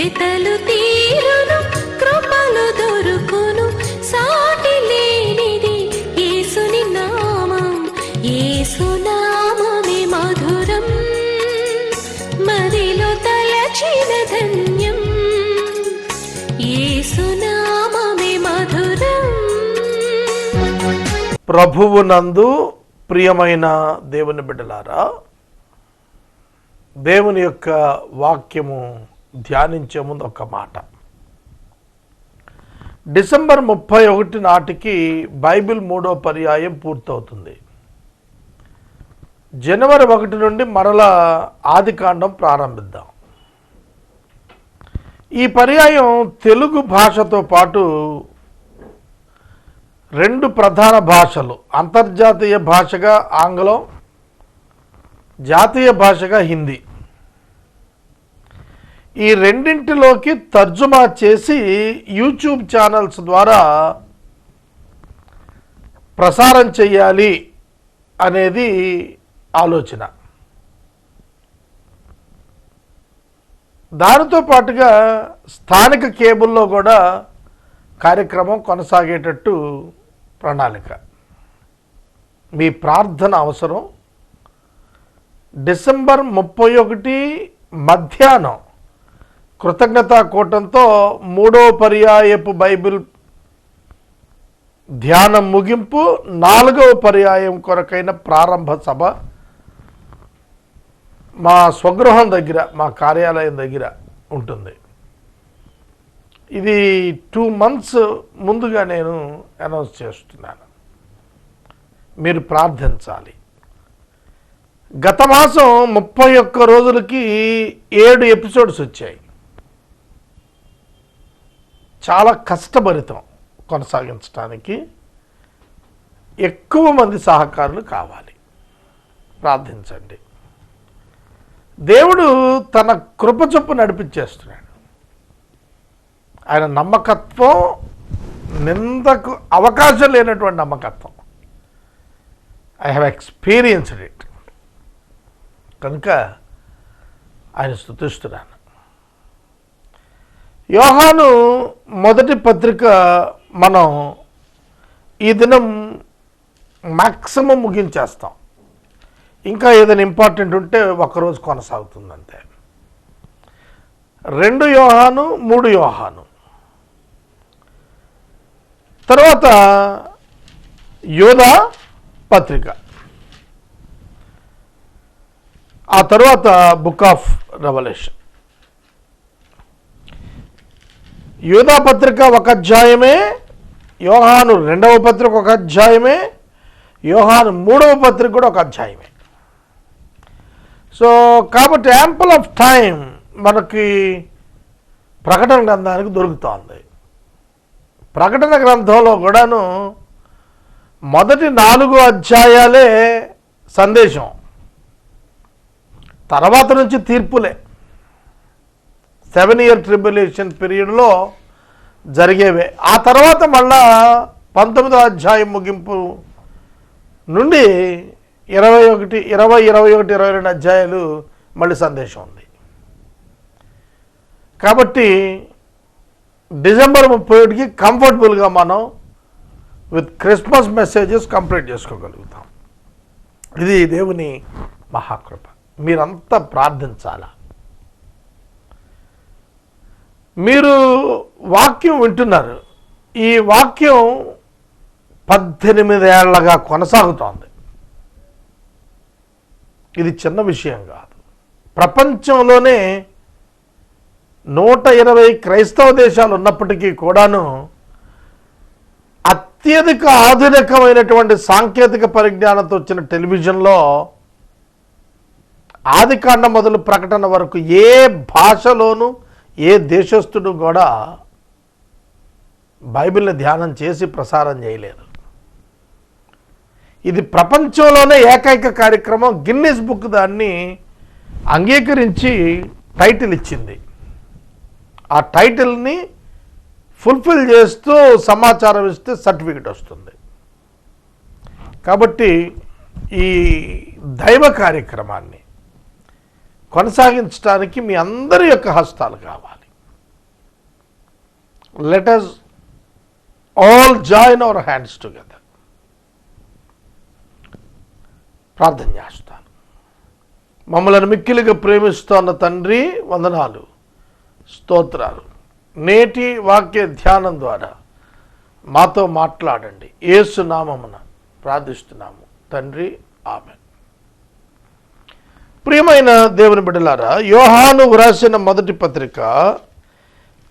వెతలు తీరును కృపలు దొరుకును సాటి లేనిది యేసుని నామం యేసునామమే మధురం మదిలో తలచిన ధన్యం యేసునామమే మధురం. ప్రభువునందు ప్రియమైన దేవుని బిడ్డలారా, దేవుని యొక్క వాక్యము ధ్యానించే ముందు ఒక మాట. డిసెంబర్ 31 నాటికి బైబిల్ 3వ పర్యాయం పూర్తవుతుంది. జనవరి 1 నుండి మరలా ఆదికాండం ప్రారంభిద్దాం. ఈ పర్యాయం తెలుగు భాషతో పాటు 2 ప్రధాన భాషలు, అంతర్జాతీయ భాషగా ఆంగ్లం, జాతీయ భాషగా హిందీ, ఈ రెండింటిలోకి తర్జుమా చేసి యూట్యూబ్ ఛానల్స్ ద్వారా ప్రసారం చేయాలి అనేది ఆలోచన. దానితో పాటుగా స్థానిక కేబుల్లో కూడా కార్యక్రమం కొనసాగేటట్టు ప్రణాళిక. మీ ప్రార్థన అవసరం. డిసెంబర్ 31 మధ్యాహ్నం కృతజ్ఞతా కూటంతో 3వ పర్యాయపు బైబిల్ ధ్యానం ముగింపు, 4వ పర్యాయం కొరకైన ప్రారంభ సభ మా స్వగృహం దగ్గర, మా కార్యాలయం దగ్గర ఉంటుంది. ఇది 2 months ముందుగా నేను అనౌన్స్ చేస్తున్నాను. మీరు ప్రార్థించాలి. గత మాసం 31 రోజులకి 7 ఎపిసోడ్స్ వచ్చాయి. చాలా కష్టభరితం కొనసాగించడానికి. ఎక్కువ మంది సహకారులు కావాలి. ప్రార్థించండి. దేవుడు తన కృప చొప్పు నడిపించేస్తున్నాడు. ఆయన నమ్మకత్వం నిందకు అవకాశం లేనటువంటి నమ్మకత్వం. I have experienced it. కనుక ఆయన స్తుతిస్తున్నాను. యోహాను మొదటి పత్రిక మనం ఈ దినం మ్యాక్సిమం ముగించేస్తాం. ఇంకా ఏదైనా ఇంపార్టెంట్ ఉంటే ఒకరోజు కొనసాగుతుంది అంతే. 2 యోహాను, 3 యోహాను, తర్వాత యోధా పత్రిక, ఆ తర్వాత బుక్ ఆఫ్ రెవల్యూషన్. యోధా పత్రిక 1 అధ్యాయమే, యోహాను 2వ పత్రిక 1 అధ్యాయమే, యోహాను 3వ పత్రిక కూడా 1 అధ్యాయమే. సో కాబట్టి యాంపుల్ ఆఫ్ టైం మనకి ప్రకటన గ్రంథానికి దొరుకుతోంది. ప్రకటన గ్రంథంలో కూడాను మొదటి 4 అధ్యాయాలే సందేశం, తర్వాత నుంచి తీర్పులే. 7 year ట్రిబ్యులేషన్ పీరియడ్లో జరిగేవే. ఆ తర్వాత మళ్ళా 19వ అధ్యాయం ముగింపు నుండి 21, 22 అధ్యాయాలు మళ్ళీ సందేశం ఉంది. కాబట్టి డిసెంబర్ 31కి కంఫర్టబుల్గా మనం విత్ క్రిస్మస్ మెసేజెస్ కంప్లీట్ చేసుకోగలుగుతాం. ఇది దేవుని మహాకృప. మీరంతా ప్రార్థించాలా. మీరు వాక్యం వింటున్నారు. ఈ వాక్యం 18 ఏళ్లగా కొనసాగుతోంది. ఇది చిన్న విషయం కాదు. ప్రపంచంలోనే 120 క్రైస్తవ దేశాలు ఉన్నప్పటికీ కూడాను అత్యధిక ఆధునికమైనటువంటి సాంకేతిక పరిజ్ఞానంతో వచ్చిన టెలివిజన్లో ఆదికాండం మొదలు ప్రకటన వరకు ఏ భాషలోనూ ఏ దేశస్థుడు కూడా బైబిల్ని ధ్యానం చేసి ప్రసారం చేయలేదు. ఇది ప్రపంచంలోనే ఏకైక కార్యక్రమం. గిన్నెస్ బుక్ దాన్ని అంగీకరించి టైటిల్ ఇచ్చింది. ఆ టైటిల్ని ఫుల్ఫిల్ చేస్తూ సమాచారం ఇస్తే సర్టిఫికెట్ వస్తుంది. కాబట్టి ఈ దైవ కార్యక్రమాన్ని కొనసాగించడానికి మీ అందరి యొక్క హస్తాలు కావాలి. Let us all join our hands together. ప్రార్థన చేస్తాను. మమ్మల్ని మిక్కిలిగా ప్రేమిస్తున్న తండ్రి, వందనాలు, స్తోత్రాలు. నేటి వాక్య ధ్యానం ద్వారా మాతో మాట్లాడండి. యేసు నామమున ప్రార్థిస్తున్నాము తండ్రి, ఆమేన్. ప్రియమైన దేవుని బిడ్డలారా, యోహాను వ్రాసిన మొదటి పత్రిక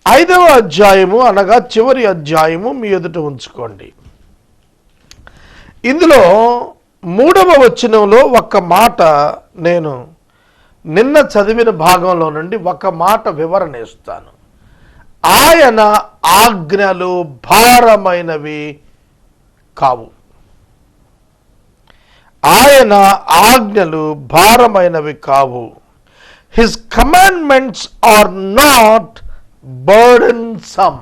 5వ అధ్యాయము, అనగా చివరి అధ్యాయము మీ ఎదుట ఉంచుకోండి. ఇందులో 3వ వచనంలో ఒక మాట, నేను నిన్న చదివిన భాగంలో నుండి ఒక మాట వివరణ ఇస్తాను. ఆయన ఆజ్ఞలు భారమైనవి కావు. ఆయన ఆజ్ఞలు భారమైనవి కావు. His commandments are not burdensome.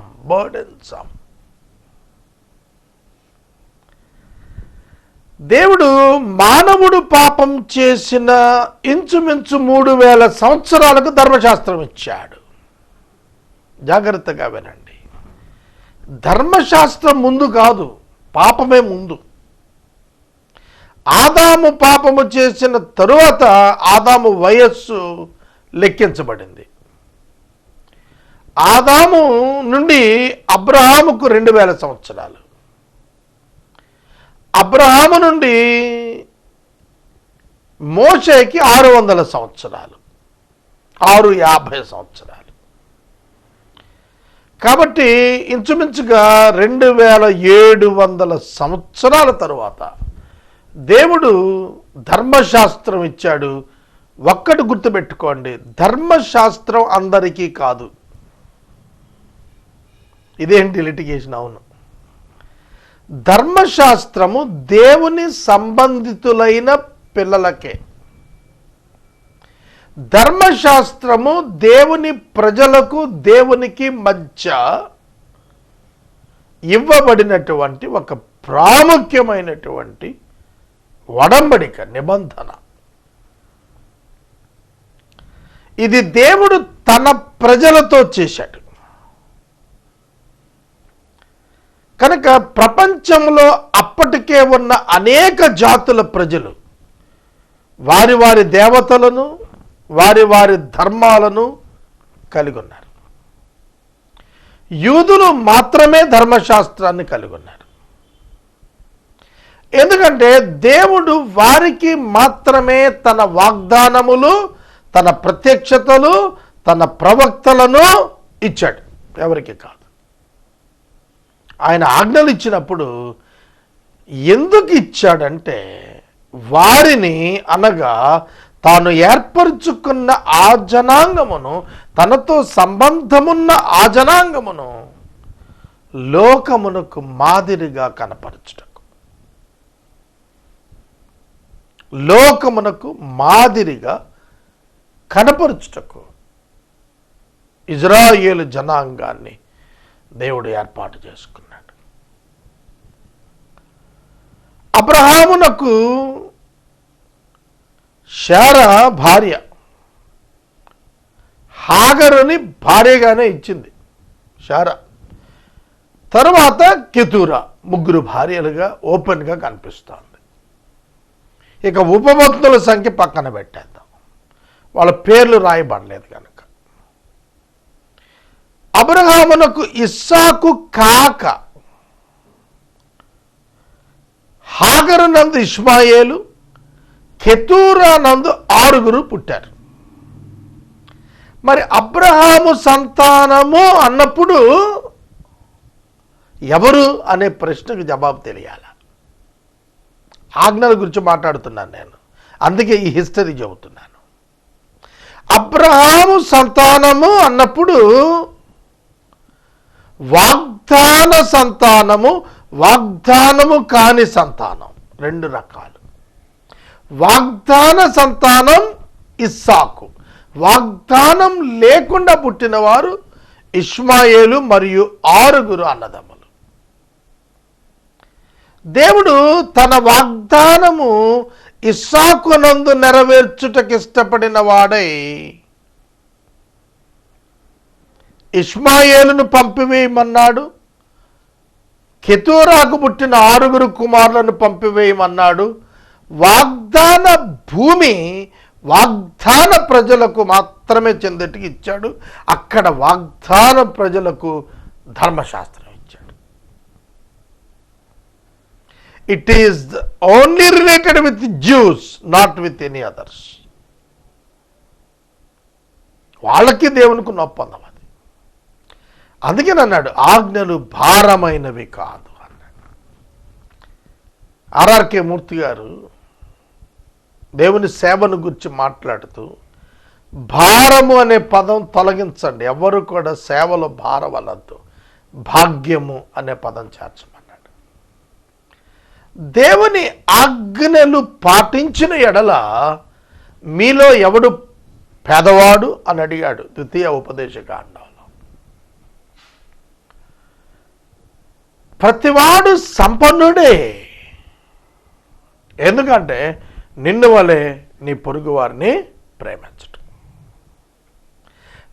దేవుడు మానవుడు పాపం చేసిన ఇంచుమించు 3000 సంవత్సరాలకు ధర్మశాస్త్రం ఇచ్చాడు. జాగ్రత్తగా వినండి. ధర్మశాస్త్రం ముందు కాదు, పాపమే ముందు. ఆదాము పాపము చేసిన తరువాత ఆదాము వయస్సు లెక్కించబడింది. ఆదాము నుండి అబ్రహాముకు 2000 సంవత్సరాలు, అబ్రహాము నుండి మోషేకి 600 సంవత్సరాలు, 650 సంవత్సరాలు. కాబట్టి ఇంచుమించుగా 2700 సంవత్సరాల తరువాత దేవుడు ధర్మశాస్త్రం ఇచ్చాడు. ఒక్కటి గుర్తుపెట్టుకోండి, ధర్మశాస్త్రం అందరికీ కాదు. ఇదేంటి లిటిగేషన్? అవును, ధర్మశాస్త్రము దేవుని సంబంధితులైన పిల్లలకే. ధర్మశాస్త్రము దేవుని ప్రజలకు దేవునికి మధ్య ఇవ్వబడినటువంటి ఒక ప్రాముఖ్యమైనటువంటి ఒడంబడిక, నిబంధన. ఇది దేవుడు తన ప్రజలతో చేశాడు. కనుక ప్రపంచంలో అప్పటికే ఉన్న అనేక జాతుల ప్రజలు వారి వారి దేవతలను, వారి వారి ధర్మాలను కలిగి ఉన్నారు. యూదులు మాత్రమే ధర్మశాస్త్రాన్ని కలిగి ఉన్నారు. ఎందుకంటే దేవుడు వారికి మాత్రమే తన వాగ్దానములు, తన ప్రత్యక్షతలు, తన ప్రవక్తలను ఇచ్చాడు, ఎవరికి కాదు. ఆయన ఆజ్ఞలు ఇచ్చినప్పుడు ఎందుకు ఇచ్చాడంటే, వారిని, అనగా తాను ఏర్పరచుకున్న ఆ జనాంగమును, తనతో సంబంధమున్న ఆ జనాంగమును లోకమునకు మాదిరిగా కనపరచుటకు, లోకమునకు మాదిరిగా కనపరచుటకు ఇజ్రాయేలు జనాంగాన్ని దేవుడు ఏర్పాటు చేసుకున్నాడు. అబ్రహామునకు శారా భార్య, హాగరుని భార్యగానే ఇచ్చింది శారా. తరువాత కెతూరా, 3 భార్యలుగా ఓపెన్గా కనిపిస్తోంది. ఇక ఉపపత్నుల సంఖ్య పక్కన పెట్టేద్దాం, వాళ్ళ పేర్లు రాయబడలేదు కనుక. అబ్రహామునకు ఇస్సాకు కాక హాగరు నందు ఇష్మాయేలు, కెతూరా నందు 6 పుట్టారు. మరి అబ్రహాము సంతానము అన్నప్పుడు ఎవరు అనే ప్రశ్నకు జవాబు తెలియాలి. ఆజ్ఞల గురించి మాట్లాడుతున్నాను నేను, అందుకే ఈ హిస్టరీ చెబుతున్నాను. అబ్రహాము సంతానము అన్నప్పుడు వాగ్దాన సంతానము, వాగ్దానము కాని సంతానం, 2 రకాలు. వాగ్దాన సంతానం ఇస్సాకు, వాగ్దానం లేకుండా పుట్టినవారు ఇష్మాయేలు మరియు 6 అన్నదమ్ములు. దేవుడు తన వాగ్దానము ఇస్సాకునందు నెరవేర్చుటకు ఇష్టపడిన వాడై ఇష్మాయేలును పంపివేయమన్నాడు, కెతూరాకు పుట్టిన 6 కుమారులను పంపివేయమన్నాడు. వాగ్దాన భూమి వాగ్దాన ప్రజలకు మాత్రమే చెందేట్టుగా ఇచ్చాడు. అక్కడ వాగ్దాన ప్రజలకు ధర్మశాస్త్రం ఇచ్చాడు. It is only related with juice, not with any others. వాళ్ళకి దేవునికి ఉన్న ఒప్పందం అది. అందుకని అన్నాడు ఆజ్ఞలు భారమైనవి కాదు అన్నాడు. ఆర్ఆర్కే మూర్తి గారు దేవుని సేవను గురించి మాట్లాడుతూ భారము అనే పదం తొలగించండి, ఎవరు కూడా సేవలో భారవలద్దు, భాగ్యము అనే పదం చేర్చమన్నాడు. దేవుని ఆజ్ఞలు పాటించిన ఎడల మీలో ఎవడు పేదవాడు అని అడిగాడు ద్వితీయ ఉపదేశకాండంలో. ప్రతివాడు సంపన్నుడే, ఎందుకంటే నిన్ను వలె నీ పొరుగు వారిని ప్రేమించటం.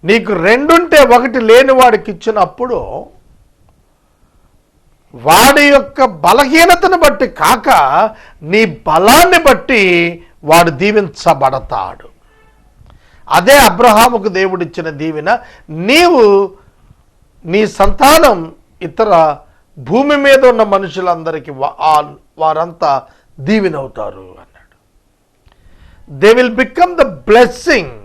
నీకు 2 ఉంటే 1 లేని వాడికి ఇచ్చినప్పుడు వాడి యొక్క బలహీనతను బట్టి కాక నీ బలాన్ని బట్టి వాడు దీవించబడతాడు. అదే అబ్రహాముకు దేవుడిచ్చిన దీవెన. నీవు నీ సంతానం ఇతర భూమి మీద ఉన్న మనుషులందరికీ వారంతా దీవెనవుతారు అన్నాడు. They will become the blessing.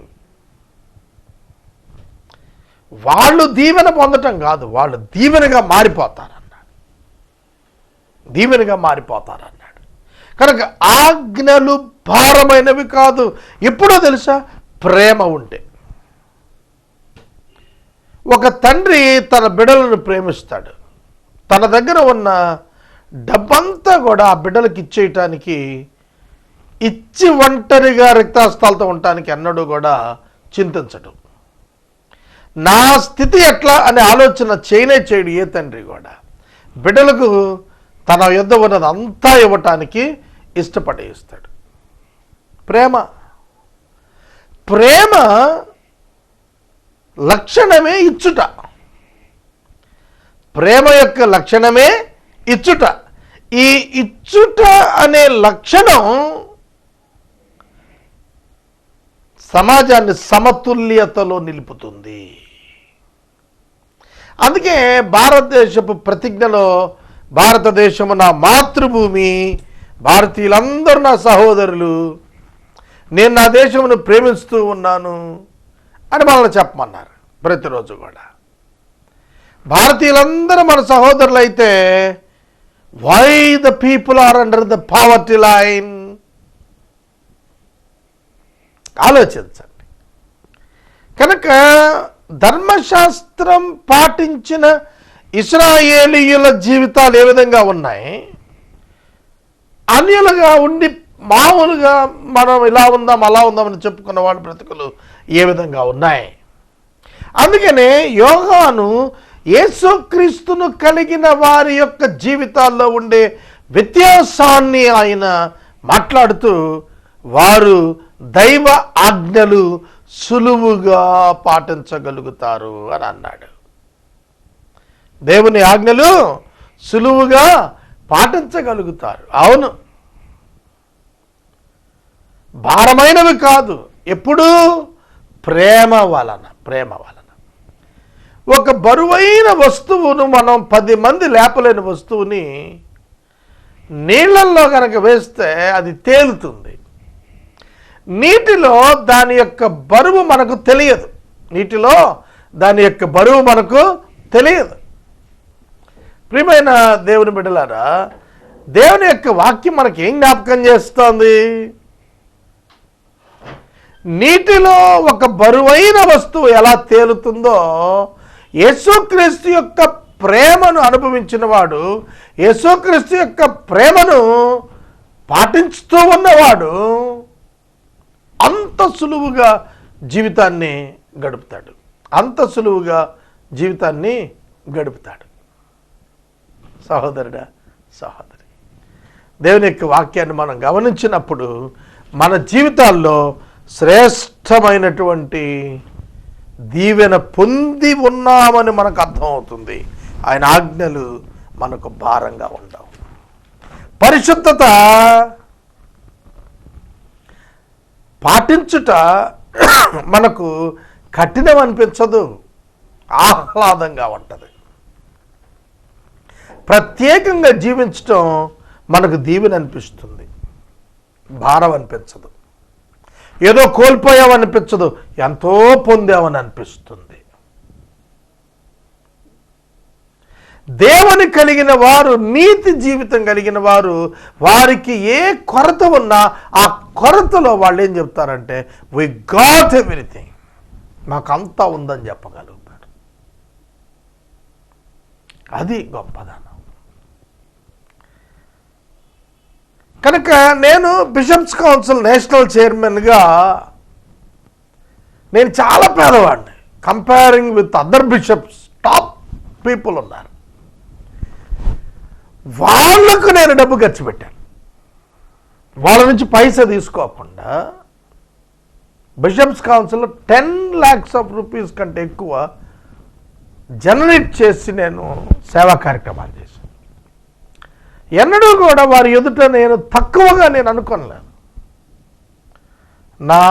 వాళ్ళు దీవెన పొందటం కాదు, వాళ్ళు దీవెనగా మారిపోతారన్నాడు. దీవెనగా మారిపోతారన్నాడు. కనుక ఆజ్ఞలు భారమైనవి కాదు. ఎప్పుడో తెలుసా? ప్రేమ ఉంటే. ఒక తండ్రి తన బిడ్డలను ప్రేమిస్తాడు. తన దగ్గర ఉన్న డబ్బంతా కూడా ఆ బిడ్డలకు ఇచ్చేయటానికి, ఇచ్చి ఒంటరిగా రిక్తాస్తాలతో ఉండటానికి ఎన్నడూ కూడా చింతించడు. నా స్థితి ఎట్లా అనే ఆలోచన చేయడు ఏ తండ్రి కూడా. బిడ్డలకు తన యొద్ద ఉన్నది అంతా ఇవ్వటానికి ఇష్టపడి ఇస్తాడు. ప్రేమ ప్రేమ లక్షణమే ఇచ్చుట. ప్రేమ యొక్క లక్షణమే ఇచ్చుట. ఈ ఇచ్చుట అనే లక్షణం సమాజాన్ని సమతుల్యతలో నిలుపుతుంది. అందుకే భారతదేశపు ప్రతిజ్ఞలో భారతదేశము నా మాతృభూమి, భారతీయులందరూ నా సహోదరులు, నేను నా దేశమును ప్రేమిస్తూ ఉన్నాను అని మనల్ని చెప్పమన్నారు. ప్రతిరోజు కూడా భారతీయులందరూ మన సహోదరులు అయితే why the people are under the poverty line? ఆలోచించండి. కనుక ధర్మశాస్త్రం పాటించిన ఇశ్రాయేలీయుల జీవితాలు ఏ విధంగా ఉన్నాయి, అన్యులుగా ఉండి మామూలుగా మనం ఇలా ఉందాం అలా ఉందామని చెప్పుకున్న వాళ్ళ బ్రతుకులు ఏ విధంగా ఉన్నాయి. అందుకనే యోహాను యేసుక్రీస్తును కలిగిన వారి యొక్క జీవితాల్లో ఉండే వ్యత్యాసాన్ని ఆయన మాట్లాడుతూ వారు దైవ ఆజ్ఞలు సులువుగా పాటించగలుగుతారు అని అన్నాడు. దేవుని ఆజ్ఞలు సులువుగా పాటించగలుగుతారు. అవును, భారమైనవి కాదు. ఎప్పుడు? ప్రేమ వలన. ప్రేమ వలన. ఒక బరువైన వస్తువును మనం 10 మంది లేపలేని వస్తువుని నీళ్ళల్లో కనుక వేస్తే అది తేలుతుంది. నీటిలో దాని యొక్క బరువు మనకు తెలియదు. నీటిలో దాని యొక్క బరువు మనకు తెలియదు. ప్రియమైన దేవుని బిడ్డలారా, దేవుని యొక్క వాక్యం మనకి ఏం జ్ఞాపకం చేస్తోంది? నీటిలో ఒక బరువైన వస్తువు ఎలా తేలుతుందో, యేసుక్రీస్తు యొక్క ప్రేమను అనుభవించిన వాడు, యేసుక్రీస్తు యొక్క ప్రేమను పాటించుతూ ఉన్నవాడు అంత సులువుగా జీవితాన్ని గడుపుతాడు. అంత సులువుగా జీవితాన్ని గడుపుతాడు. సహోదరుడా, సహోదరి, దేవుని యొక్క వాక్యాన్ని మనం గమనించినప్పుడు మన జీవితాల్లో శ్రేష్టమైనటువంటి దీవెన పొంది ఉన్నామని మనకు అర్థమవుతుంది. ఆయన ఆజ్ఞలు మనకు భారంగా ఉండవు. పరిశుద్ధత పాటించుట మనకు కఠినం అనిపించదు, ఆహ్లాదంగా ఉంటుంది. ప్రత్యేకంగా జీవించటం మనకు దీవెన అనిపిస్తుంది, భారం అనిపించదు. ఏదో కోల్పోయామనిపించదు, ఎంతో పొందామని అనిపిస్తుంది. దేవుని కలిగిన వారు, నీతి జీవితం కలిగిన వారు, వారికి ఏ కొరత ఉన్నా ఆ కొరతలో వాళ్ళు ఏం చెప్తారంటే వి గాట్ ఎవ్రీథింగ్, మాకంతా ఉందని చెప్పగలుగుతారు. అది గొప్పదనం. కనుక నేను బిషప్స్ కౌన్సిల్ నేషనల్ చైర్మన్గా నేను చాలా పేదవాడిని. Comparing with other bishops, top people ఉన్నారు. వాళ్లకు నేను డబ్బు ఖర్చు పెట్టాను. వాళ్ళ నుంచి పైసా తీసుకోకుండా బిషప్స్ కౌన్సిల్లో 10 lakhs of rupees కంటే ఎక్కువ జనరేట్ చేసి నేను సేవా కార్యక్రమాలు చేశాను. ఎన్నడూ కూడా వారి ఎదుట నేను తక్కువగా నేను అనుకోనలేను. నా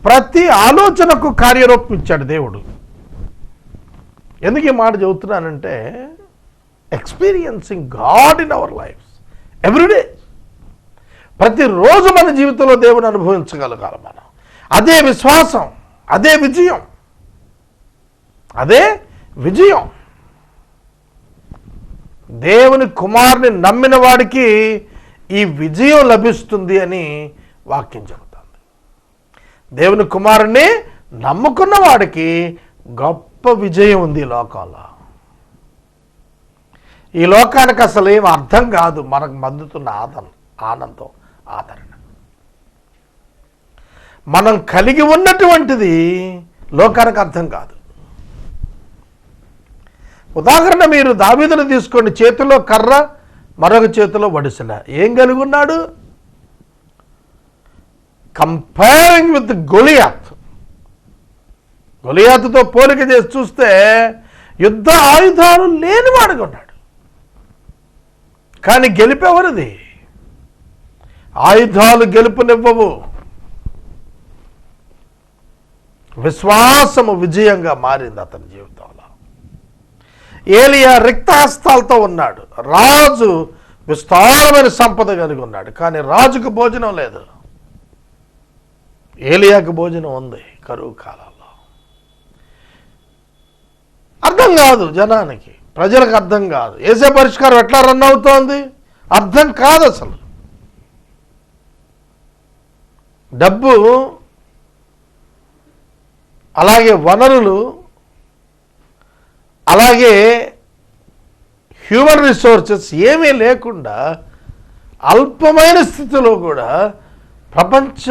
ప్రతి ఆలోచనకు కార్యరూపం ఇచ్చాడు దేవుడు. ఎందుకు ఈ మాట చెబుతున్నానంటే experiencing God in our lives every day. ప్రతిరోజు మన జీవితంలో దేవుని అనుభవించగలగాలి మనం. అదే విశ్వాసం, అదే విజయం, అదే విజయం. దేవుని కుమారుని నమ్మిన వాడికి ఈ విజయం లభిస్తుంది అని వాక్యం చెబుతుంది. దేవుని కుమారుని నమ్ముకున్న వాడికి గొప్ప విజయం ఉంది ఈ లోకంలో. ఈ లోకానికి అసలు ఏం అర్థం కాదు మనకు అందుతున్న ఆనందం, ఆదరణ. మనం కలిగి ఉన్నటువంటిది లోకానికి అర్థం కాదు. ఉదాహరణ, మీరు దావీదును తీసుకోండి. చేతిలో కర్ర, మరొక చేతిలో వడిసెల. ఏం కలిగి ఉన్నాడు? Comparing with Goliath. గొలియాతుతో పోలిక చేసి చూస్తే యుద్ధ ఆయుధాలు లేనివాడుగా ఉన్నాడు. కానీ గెలిపేవరిది? ఆయుధాలు గెలుపునివ్వవు, విశ్వాసము విజయంగా మారింది అతని జీవితంలో. ఏలియా రిక్తహస్తాలతో ఉన్నాడు. రాజు విస్తారమైన సంపద కలిగి ఉన్నాడు, కానీ రాజుకు భోజనం లేదు. ఏలియాకు భోజనం ఉంది కరువు కాలంలో. అర్థం కాదు జనానికి, ప్రజలకు అర్థం కాదు. ఏసే పరిష్కారం ఎట్లా రన్ అవుతోంది అర్థం కాదు అసలు. డబ్బు, అలాగే వనరులు, అలాగే హ్యూమన్ రిసోర్సెస్ ఏమీ లేకుండా అల్పమైన స్థితిలో కూడా ప్రపంచ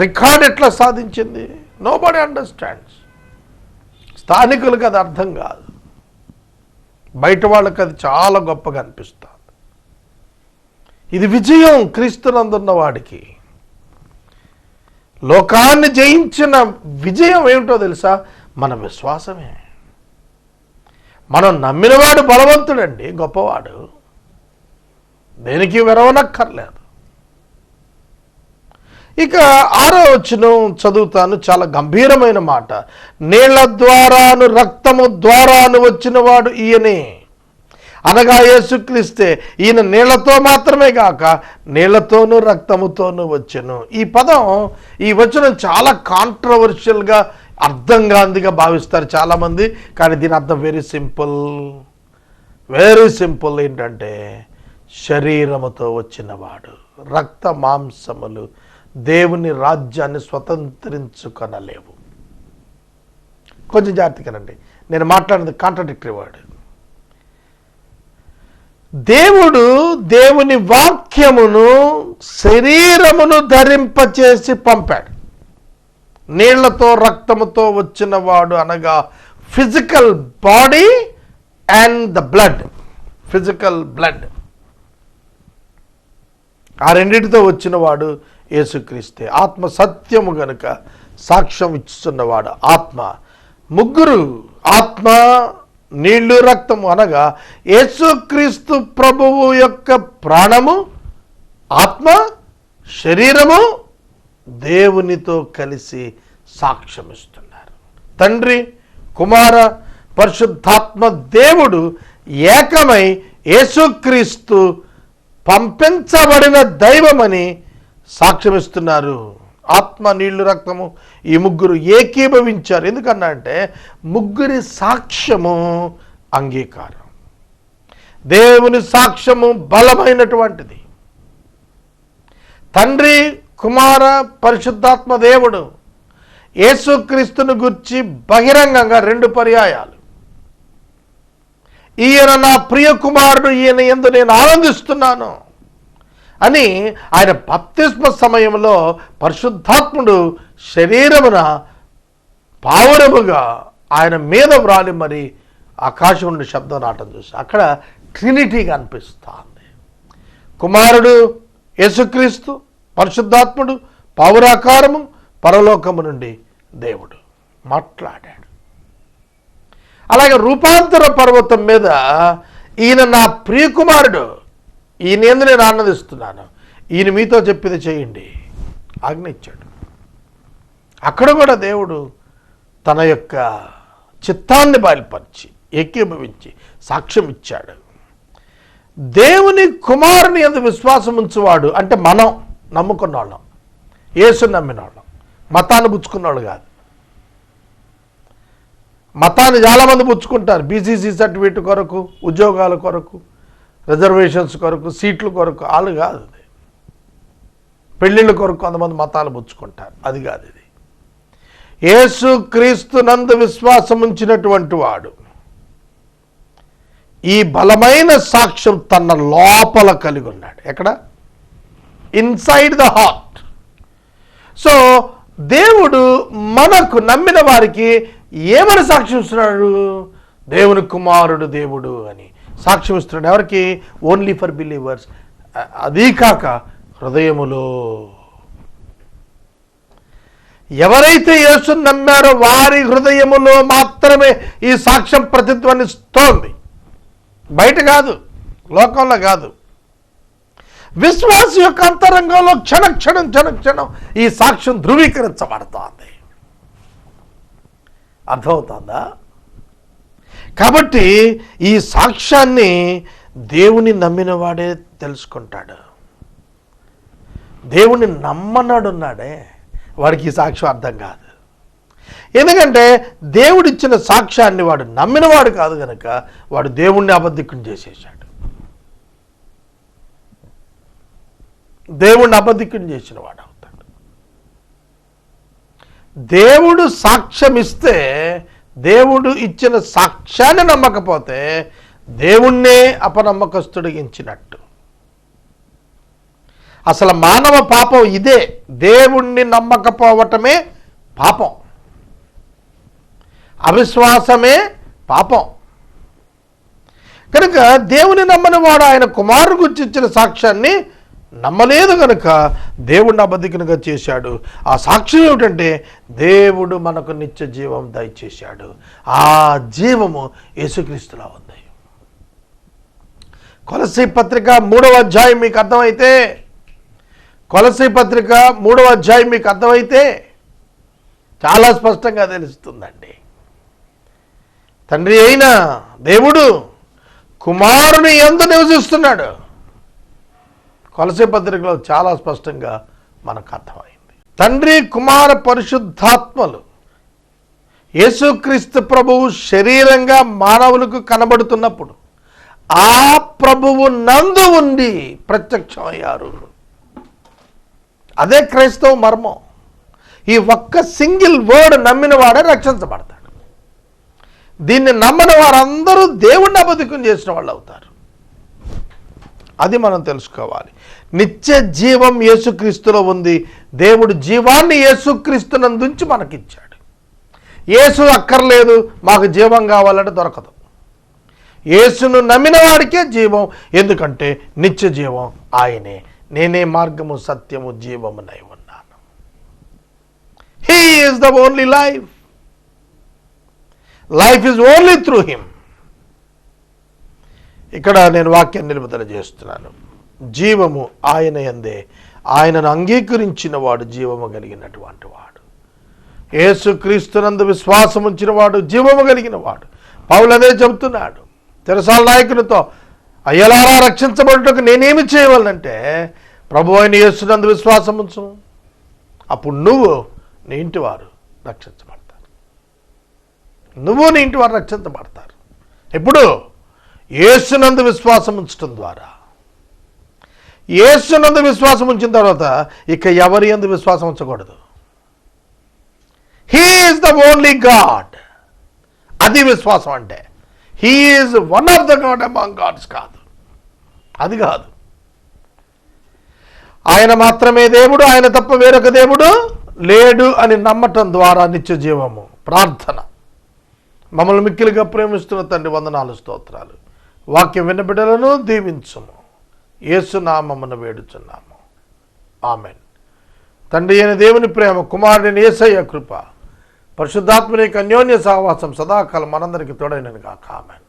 రికార్డ్ ఎట్లా సాధించింది? Nobody understands. స్థానికులకు అది అర్థం కాదు, బయట వాళ్ళకి అది చాలా గొప్పగా అనిపిస్తుంది. ఇది విజయం క్రీస్తునందున్న వాడికి. లోకాన్ని జయించిన విజయం ఏమిటో తెలుసా? మన విశ్వాసమే. మనం నమ్మినవాడు బలవంతుడండి, గొప్పవాడు, దేనికి వెరవనక్కర్లేదు. ఇక 6వ వచనం చదువుతాను, చాలా గంభీరమైన మాట. నీళ్ల ద్వారాను రక్తము ద్వారాను వచ్చినవాడు ఈయనే, అనగా యేసుక్రీస్తే. ఈయన నీళ్లతో మాత్రమే కాక నీళ్లతోనూ రక్తముతోనూ వచ్చెను. ఈ పదం, ఈ వచనం చాలా కాంట్రవర్షియల్గా, అర్థం కాందిగా భావిస్తారు చాలామంది. కానీ దీని అర్థం వెరీ సింపుల్, వెరీ సింపుల్. ఏంటంటే శరీరముతో వచ్చినవాడు. రక్త మాంసములు దేవుని రాజ్యాన్ని స్వతంత్రించుకొనలేవు. కొంచెం జాగ్రత్తగానండి, నేను మాట్లాడినది కాంట్రడిక్టరీ వర్డ్. దేవుడు దేవుని వాక్యమును శరీరమును ధరింపచేసి పంపాడు. నీళ్లతో రక్తముతో వచ్చిన వాడు అనగా physical body and the blood, physical blood, ఆ రెండింటితో వచ్చిన వాడు యేసుక్రీస్తే. ఆత్మ సత్యము గనుక సాక్ష్యం ఇస్తున్నవాడు ఆత్మ. ముగ్గురు ఆత్మ, నీళ్లు, రక్తము అనగా యేసుక్రీస్తు ప్రభువు యొక్క ప్రాణము, ఆత్మ, శరీరము దేవునితో కలిసి సాక్ష్యమిస్తున్నారు. తండ్రి, కుమార, పరిశుద్ధాత్మ దేవుడు ఏకమై యేసుక్రీస్తు పంపించబడిన దైవమని సాక్ష్యమిస్తున్నారు. ఆత్మ, నీళ్లు, రక్తము ఈ ముగ్గురు ఏకీభవించారు. ఎందుకన్నా అంటే ముగ్గురి సాక్ష్యము అంగీకారం. దేవుని సాక్ష్యము బలమైనటువంటిది. తండ్రి, కుమార, పరిశుద్ధాత్మ దేవుడు యేసుక్రీస్తును గురించి బహిరంగంగా 2 పర్యాయాలు ఈయన నా ప్రియ కుమారుడు, ఈయన యందు నేను ఆనందిస్తున్నాను అని ఆయన బప్తిస్మ సమయంలో పరిశుద్ధాత్ముడు శరీరమున పావురముగా ఆయన మీద వ్రాలి మరి ఆకాశం నుండి శబ్దం రావటం చూసి అక్కడ ట్రినిటీగా అనిపిస్తుంది. కుమారుడు యేసుక్రీస్తు, పరిశుద్ధాత్ముడు పావురాకారము, పరలోకము నుండి దేవుడు మాట్లాడాడు. అలాగే రూపాంతర పర్వతం మీద ఈయన నా ప్రియకుమారుడు, ఈయన యందు నేను ఆనందిస్తున్నాను, ఈయన మీతో చెప్పింది చేయండి ఆజ్ఞ ఇచ్చాడు. అక్కడ కూడా దేవుడు తన యొక్క చిత్తాన్ని బయలుపరిచి ఏకీభవించి సాక్ష్యం ఇచ్చాడు. దేవుని కుమారుని యందు విశ్వాసం ఉంచువాడు అంటే మనం నమ్ముకున్న వాళ్ళం, యేసుని నమ్మిన వాళ్ళం, మతాన్ని పుచ్చుకున్న వాళ్ళు కాదు. మతాన్ని చాలామంది పుచ్చుకుంటారు. బీసీసీ సర్టిఫికేట్ కొరకు, ఉద్యోగాల కొరకు, రిజర్వేషన్స్ కొరకు, సీట్ల కొరకు. వాళ్ళు కాదు. అది పెళ్ళిళ్ళ కొరకు కొంతమంది మతాలు పుచ్చుకుంటారు. అది కాదు. ఇది యేసు క్రీస్తు నందు విశ్వాసం ఉంచినటువంటి వాడు ఈ బలమైన సాక్ష్యం తన లోపల కలిగి ఉన్నాడు. ఎక్కడ? Inside the heart. సో దేవుడు మనకు నమ్మిన వారికి ఏమని సాక్ష్యం ఇస్తున్నాడు? దేవుని కుమారుడు దేవుడు అని సాక్ష్యం ఇస్తున్నాడు. ఎవరికి? Only for believers. అదీ కాక హృదయములో ఎవరైతే యేసుని నమ్మారో వారి హృదయములో మాత్రమే ఈ సాక్ష్యం ప్రతిధ్వనిస్తోంది, బయట కాదు, లోకంలో కాదు. విశ్వాస యొక్క అంతరంగంలో క్షణక్షణం ఈ సాక్ష్యం ధృవీకరించబడుతోంది. అర్థమవుతుందా? కాబట్టి ఈ సాక్ష్యాన్ని దేవుని నమ్మిన వాడే తెలుసుకుంటాడు. దేవుని నమ్మనాడున్నాడే వాడికి ఈ సాక్ష్యం అర్థం కాదు. ఎందుకంటే దేవుడిచ్చిన సాక్ష్యాన్ని వాడు నమ్మినవాడు కాదు కనుక వాడు దేవుణ్ణి అబద్ధికుని చేసేసాడు. దేవుణ్ణి అబద్ధికుని చేసిన వాడు అవుతాడు. దేవుడు సాక్ష్యం ఇస్తే, దేవుడు ఇచ్చిన సాక్ష్యాన్ని నమ్మకపోతే దేవుణ్ణే అపనమ్మకస్తుడిగించినట్టు. అసలు మానవ పాపం ఇదే. దేవుణ్ణి నమ్మకపోవటమే పాపం, అవిశ్వాసమే పాపం. కనుక దేవుని నమ్మని వాడు ఆయన కుమారుడు గురించి ఇచ్చిన సాక్ష్యాన్ని నమ్మలేదు కనుక దేవుడిని అబద్ధికునిగా చేశాడు. ఆ సాక్ష్యం ఏమిటంటే దేవుడు మనకు నిత్య జీవం దయచేశాడు. ఆ జీవము యేసుక్రీస్తులో ఉంది. కొలస్సీ పత్రిక 3వ అధ్యాయం మీకు అర్థమైతే, కొలస్సీ పత్రిక 3వ అధ్యాయం మీకు అర్థమైతే చాలా స్పష్టంగా తెలుస్తుందండి. తండ్రి అయిన దేవుడు కుమారుని యందు నివసిస్తున్నాడు. కొలస్సీ పత్రికలో చాలా స్పష్టంగా మనకు అర్థమైంది. తండ్రి, కుమార, పరిశుద్ధాత్మలు యేసుక్రీస్తు ప్రభువు శరీరంగా మానవులకు కనబడుతున్నప్పుడు ఆ ప్రభువు నందు ఉండి ప్రత్యక్షమయ్యారు. అదే క్రైస్తవ మర్మం. ఈ ఒక్క సింగిల్ వర్డ్ నమ్మిన వాడే రక్షించబడతాడు. దీన్ని నమ్మని వారందరూ దేవుణ్ణి అబద్ధికం చేసిన వాళ్ళు అవుతారు. అది మనం తెలుసుకోవాలి. నిత్య జీవం యేసుక్రీస్తులో ఉంది. దేవుడు జీవాన్ని యేసుక్రీస్తునందుంచి మనకిచ్చాడు. యేసు అక్కర్లేదు, మాకు జీవం కావాలంటే దొరకదు. యేసును నమ్మిన వాడికే జీవం. ఎందుకంటే నిత్య జీవం ఆయనే. నేనే మార్గము, సత్యము, జీవమునై ఉన్నాను. He is the only life. Life is only through him. ఇక్కడ నేను వాక్యాన్ని నిలుపుదల చేస్తున్నాను. జీవము ఆయన యందే, ఆయనను అంగీకరించిన వాడు జీవము కలిగినటువంటి వాడు. యేసుక్రీస్తునందు విశ్వాసం ఉంచిన వాడు జీవము కలిగిన వాడు. పౌలు అదే చెబుతున్నాడు చెరసాల నాయకునితో, అయ్యలారా రక్షించబడుటకు నేనేమి చేయవాలంటే ప్రభు అయిన యేసునందు విశ్వాసం ఉంచు, అప్పుడు నువ్వు నీ ఇంటి వారు రక్షించబడతారు. నువ్వు నీ ఇంటి వారు రక్షించబడతారు. ఎప్పుడు? యేసునందు విశ్వాసం ఉంచడం ద్వారా. యేసునందు విశ్వాసం ఉంచిన తర్వాత ఇక ఎవరి యందు విశ్వాసం ఉంచకూడదు. He is the only God. అది విశ్వాసం అంటే. He is one of the god among gods కాదు, అది కాదు. ఆయన మాత్రమే దేవుడు, ఆయన తప్ప వేరొక దేవుడు లేడు అని నమ్మటం ద్వారా నిత్య జీవము. ప్రార్థన. మమ్మల్ని మిక్కిలిగా ప్రేమిస్తున్న తండ్రి, వందనాలు, స్తోత్రాలు. వాక్యం విన్న బిడ్డలను దీవించుము. యేసు నామమున వేడుచున్నాము, ఆమెన్. తండ్రి అయిన దేవుని ప్రేమ, కుమారుడిని యేసయ్య కృప, పరిశుద్ధాత్మని యొక్క అన్యోన్య సహవాసం సదాకాలం మనందరికీ తోడైనను గాక, ఆమెన్.